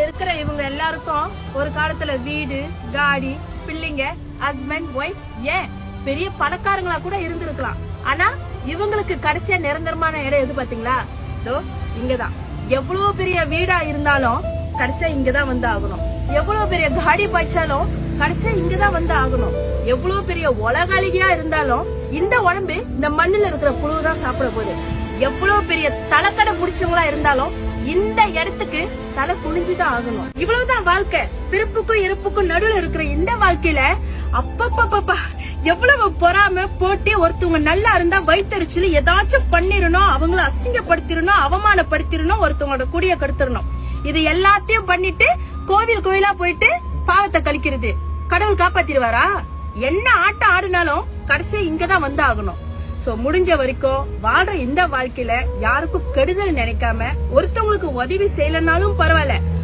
இருக்கிற இவங்க எல்லாருக்கும் ஒரு காலத்துல வீடு, காடி, பிள்ளைங்க, ஹஸ்பண்ட், ஒய்ஃப், ஏன் பெரிய பணக்காரங்களா கூட இருந்திருக்கலாம். ஆனா இவங்களுக்கு கடைசியா நிரந்தரமான இடம் எது பாத்தீங்களா? இங்கதான். எவ்வளவு பெரிய வீடா இருந்தாலும் கடைசியா இங்கதான் வந்து ஆகணும். எவ்வளவு பெரிய காடி பாய்ச்சாலும் கடைசியா இங்கதான் வந்து ஆகணும். எவ்வளவு பெரிய உலகாளிகையா இருந்தாலும் இந்த உடம்பு இந்த மண்ணுல இருக்கிற புழுதான் சாப்பிட போகுது. எவ்வளவு பெரிய தலைக்கடை பிடிச்சவங்களா இருந்தாலும் இந்த இடத்துக்கு தலை குனிஞ்சுதான் ஆகணும். இவ்வளவுதான் வாழ்க்கை. பிறப்புக்கும் இறப்புக்கும் நடுவுல இருக்கிற இந்த வாழ்க்கையில அப்பப்பா எவ்வளவு பொறாம போட்டி. ஒருத்தவங்க நல்லா இருந்தா வயிற்றுல ஏதாச்சும் பண்ணிரணும், அவங்கள அசிங்கப்படுத்திடணும், அவமானப்படுத்திடணும், ஒருத்தவங்களோட குடிய கெடுத்துடணும். இது எல்லாத்தையும் பண்ணிட்டு கோவிலா போயிட்டு பாவத்தை கழிக்கிறது. கடவுள் காப்பாத்திடுவாரா? என்ன ஆட்டம் ஆடினாலும் கடைசி இங்கதான் வந்து ஆகணும். சோ முடிஞ்ச வரைக்கும் வாழ்ற இந்த வாழ்க்கையில யாருக்கும் கெடுதல் நினைக்காம, ஒருத்தவங்களுக்கு உதவி செய்யலனாலும் பரவாயில்ல,